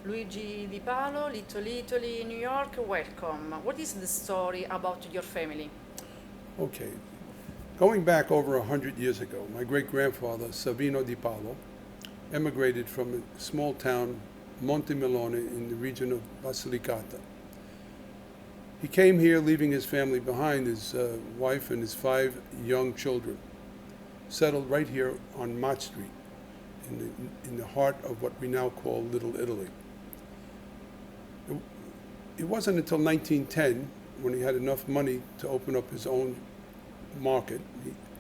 Luigi Di Palo, Little Italy, New York, welcome. What is the story about your family? Okay, going back over 100 years ago, my great-grandfather, Savino Di Palo, emigrated from a small town, Montemilone, in the region of Basilicata. He came here leaving his family behind, his wife and his 5 young children, settled right here on Mott Street, in the heart of what we now call Little Italy. It wasn't until 1910, when he had enough money to open up his own market.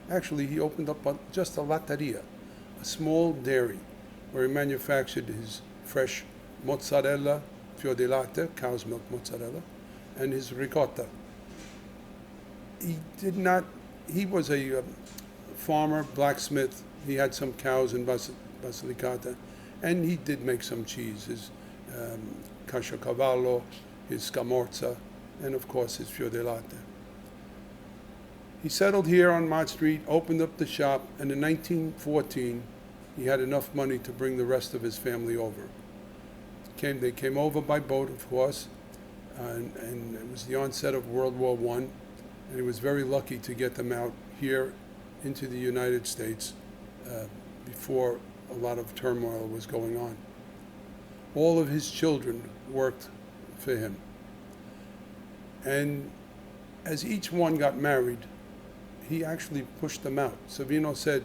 He opened up just a latteria, a small dairy, where he manufactured his fresh mozzarella, fior di latte, cow's milk mozzarella, and his ricotta. He was a farmer, blacksmith. He had some cows in Basilicata, and he did make some cheese, his caciocavallo, his scamorza, and of course his fior di latte. He settled here on Mott Street, opened up the shop, and in 1914 he had enough money to bring the rest of his family over. They came over by boat, of course, and it was the onset of World War I, and he was very lucky to get them out here into the United States before a lot of turmoil was going on. All of his children worked for him. And as each one got married, he actually pushed them out. Savino said,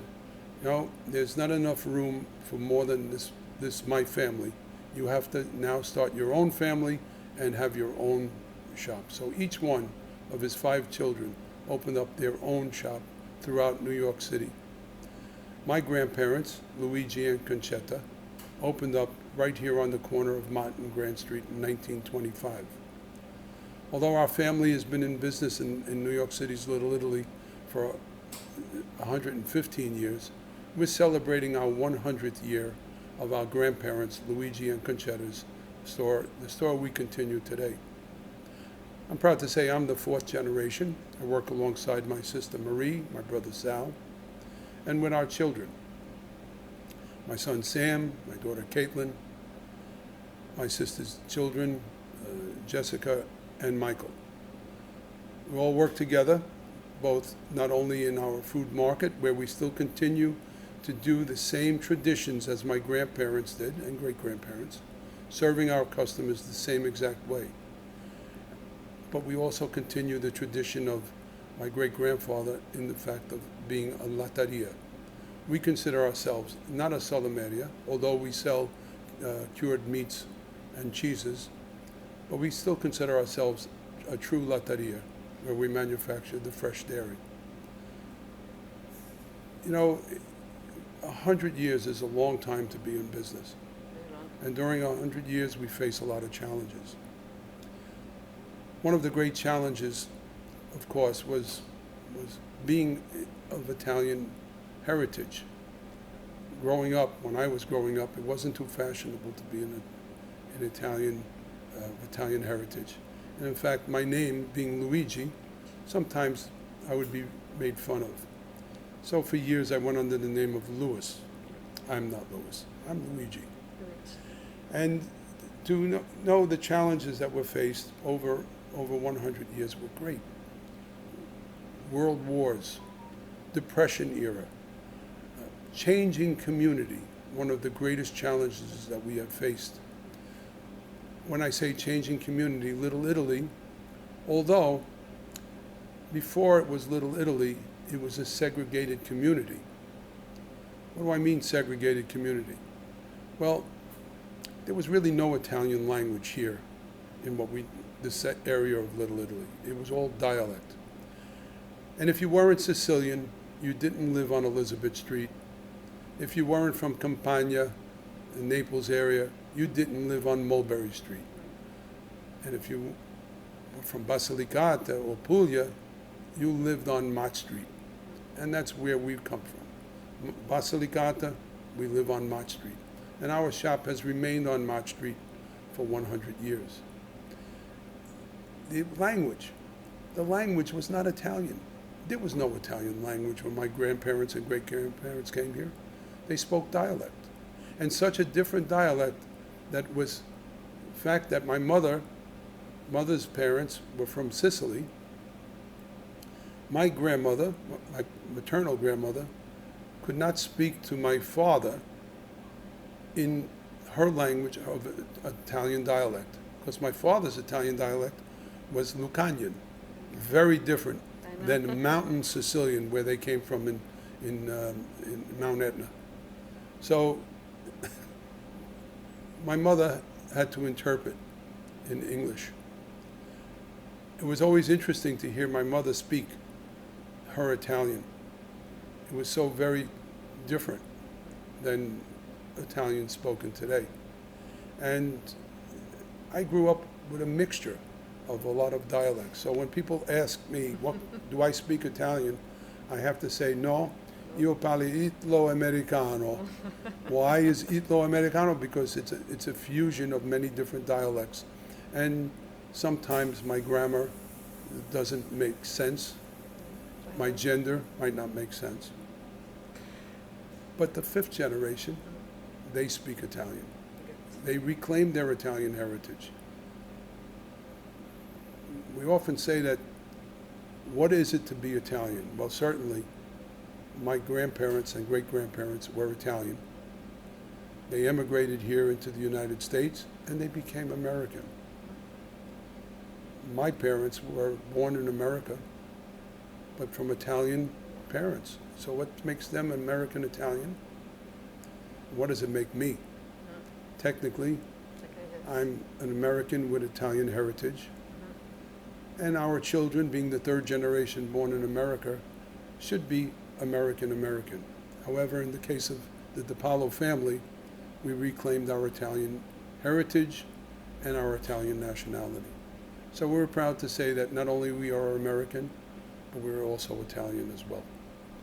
there's not enough room for more than this my family. You have to now start your own family and have your own shop. So each one of his 5 children opened up their own shop throughout New York City. My grandparents, Luigi and Concetta, opened up right here on the corner of Mott and Grand Street in 1925. Although our family has been in business in New York City's Little Italy for 115 years, we're celebrating our 100th year of our grandparents, Luigi and Concetta's store, the store we continue today. I'm proud to say I'm the 4th generation. I work alongside my sister Marie, my brother Sal, and with our children. My son Sam, my daughter Caitlin, my sister's children, Jessica and Michael. We all work together, both not only in our food market, where we still continue to do the same traditions as my grandparents did and great-grandparents, serving our customers the same exact way. But we also continue the tradition of my great-grandfather in the fact of being a latteria. We consider ourselves not a Salumeria, although we sell cured meats and cheeses, but we still consider ourselves a true latteria, where we manufacture the fresh dairy. 100 years is a long time to be in business. And during 100 years, we face a lot of challenges. One of the great challenges, of course, was being of Italian heritage. When I was growing up, it wasn't too fashionable to be an Italian heritage. And in fact, my name being Luigi, sometimes I would be made fun of. So for years I went under the name of Louis. I'm not Louis, I'm Luigi. And to know the challenges that were faced over 100 years were great. World wars, Depression era, changing community, one of the greatest challenges that we have faced. When I say changing community, Little Italy, although before it was Little Italy, it was a segregated community. What do I mean segregated community? Well, there was really no Italian language here in this area of Little Italy. It was all dialect. And if you weren't Sicilian, you didn't live on Elizabeth Street. If you weren't from Campania, the Naples area, you didn't live on Mulberry Street. And if you were from Basilicata or Puglia, you lived on Mott Street. And that's where we come from. Basilicata, we live on Mott Street. And our shop has remained on Mott Street for 100 years. The language was not Italian. There was no Italian language when my grandparents and great-grandparents came here. They spoke dialect. And such a different dialect that was fact that my mother's parents were from Sicily. My grandmother, my maternal grandmother, could not speak to my father in her language of Italian dialect, because my father's Italian dialect was Lucanian, very different than mountain Sicilian, where they came from in Mount Etna. So my mother had to interpret in English. It was always interesting to hear my mother speak her Italian. It was so very different than Italian spoken today. And I grew up with a mixture of a lot of dialects. So when people ask me, what do I speak Italian? I have to say, no, io parlo italo-americano. Why is italo-americano? Because it's a fusion of many different dialects. And sometimes my grammar doesn't make sense. My gender might not make sense. But the fifth generation, they speak Italian. They reclaim their Italian heritage. We often say that, what is it to be Italian? Well, certainly, my grandparents and great-grandparents were Italian. They emigrated here into the United States, and they became American. My parents were born in America, but from Italian parents. So what makes them American Italian? What does it make me? Technically, I'm an American with Italian heritage. And our children, being the third generation born in America, should be American. However, in the case of the De Palo family, we reclaimed our Italian heritage and our Italian nationality. So we're proud to say that not only we are American, but we're also Italian as well.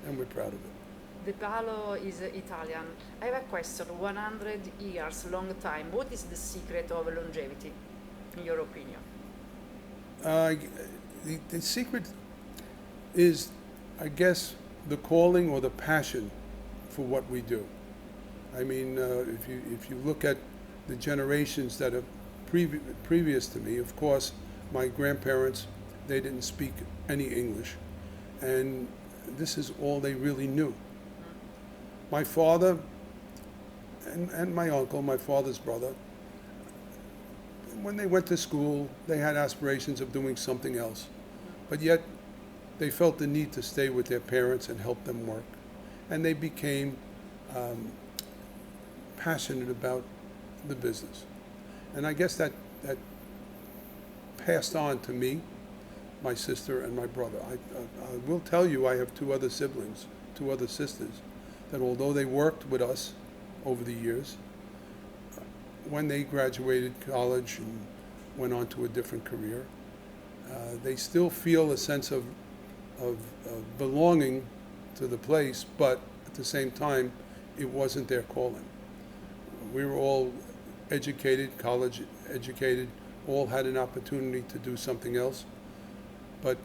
And we're proud of it. De Palo is Italian. I have a question. 100 years, long time. What is the secret of longevity, in your opinion? The secret is, I guess, the calling or the passion for what we do. I mean, if you look at the generations that are previous to me, of course, my grandparents, they didn't speak any English, and this is all they really knew. My father and my uncle, my father's brother, when they went to school, they had aspirations of doing something else, but yet they felt the need to stay with their parents and help them work, and they became passionate about the business. And I guess that passed on to me, my sister, and my brother. I will tell you, I have two other siblings, two other sisters, that although they worked with us over the years, when they graduated college and went on to a different career, they still feel a sense of belonging to the place, but at the same time, it wasn't their calling. We were all educated, college educated, all had an opportunity to do something else. But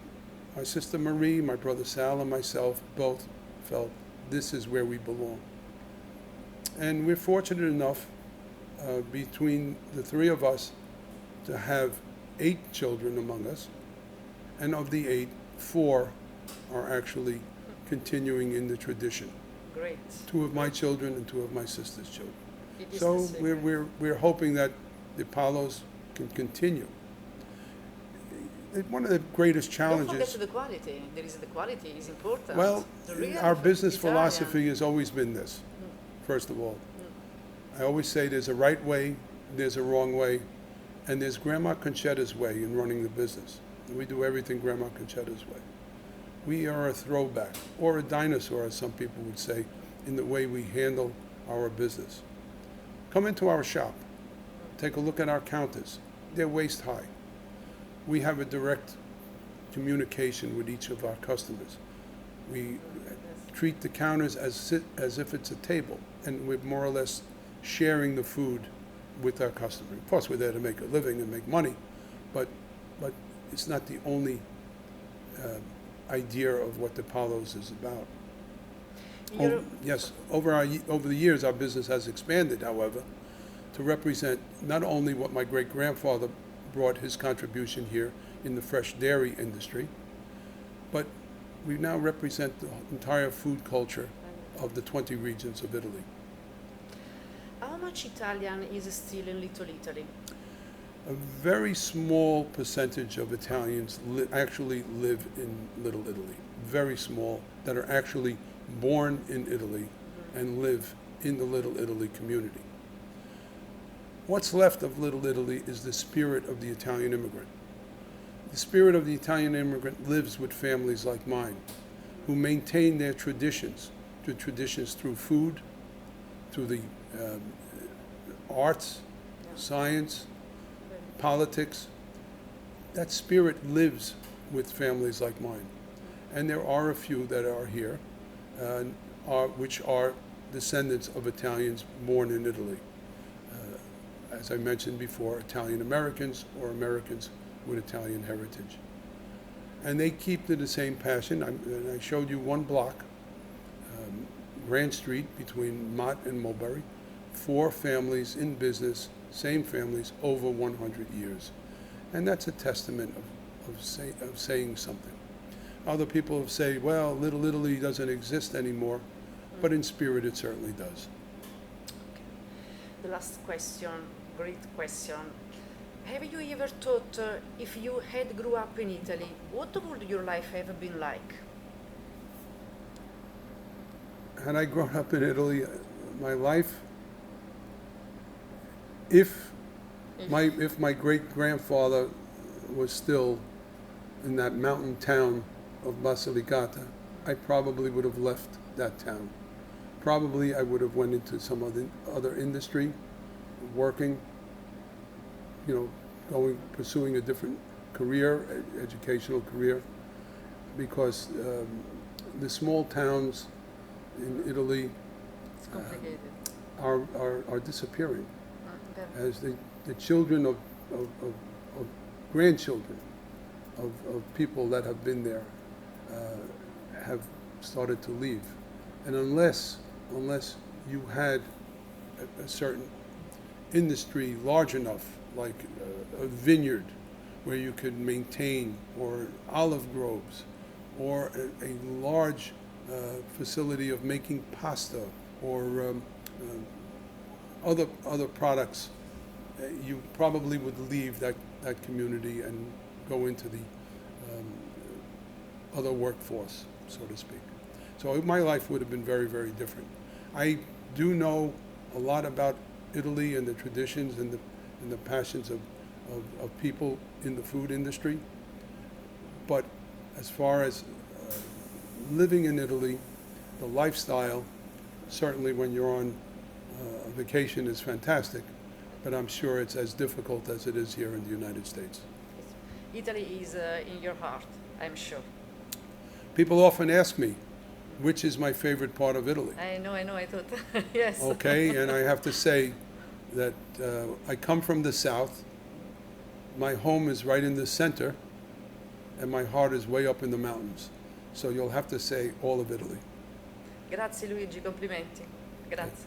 my sister Marie, my brother Sal, and myself both felt this is where we belong. And we're fortunate enough, between the three of us, to have 8 children among us. And of the 8, 4 are actually continuing in the tradition. Great. 2 of my children and 2 of my sister's children. So we're hoping that the Palos can continue. One of the greatest challenges. Don't forget the quality. There is the quality is important. Well, our business Italian philosophy has always been this. First of all, I always say there's a right way, there's a wrong way, and there's Grandma Concetta's way in running the business. We do everything Grandma Concetta's way. We are a throwback, or a dinosaur, as some people would say, in the way we handle our business. Come into our shop. Take a look at our counters. They're waist high. We have a direct communication with each of our customers. We treat the counters as if it's a table, and we're more or less sharing the food with our customer. Of course, we're there to make a living and make money, but it's not the only idea of what the Palos is about. Yes, over the years, our business has expanded, however. to represent not only what my great-grandfather brought his contribution here in the fresh dairy industry, but we now represent the entire food culture of the 20 regions of Italy. How much Italian is still in Little Italy? A very small percentage of Italians actually live in Little Italy. Very small, that are actually born in Italy and live in the Little Italy community. What's left of Little Italy is the spirit of the Italian immigrant. The spirit of the Italian immigrant lives with families like mine, who maintain their traditions through food, through the arts, science, politics. That spirit lives with families like mine. And there are a few that are here, which are descendants of Italians born in Italy. As I mentioned before, Italian Americans or Americans with Italian heritage. And they keep to the same passion. And I showed you one block, Grand Street between Mott and Mulberry, 4 families in business, same families, over 100 years. And that's a testament of saying something. Other people have said, well, Little Italy doesn't exist anymore, but in spirit it certainly does. The last question, great question. Have you ever thought if you had grew up in Italy, what would your life have been like? Had I grown up in Italy, my life, if my great-grandfather was still in that mountain town of Basilicata, I probably would have left that town. Probably I would have went into some other industry, working, pursuing a different career, educational career, because the small towns in Italy are disappearing. As the children of grandchildren of people that have been there have started to leave. And unless you had a certain industry large enough, like a vineyard where you could maintain, or olive groves, or a large facility of making pasta, or other products, you probably would leave that community and go into the other workforce, so to speak. So my life would have been very, very different. I do know a lot about Italy and the traditions and the passions of people in the food industry. But as far as living in Italy, the lifestyle, certainly when you're on a vacation, is fantastic, but I'm sure it's as difficult as it is here in the United States. Italy is in your heart, I'm sure. People often ask me, which is my favorite part of Italy? I know, I thought, yes. Okay, and I have to say that I come from the south, my home is right in the center, and my heart is way up in the mountains. So you'll have to say all of Italy. Grazie Luigi, complimenti. Grazie.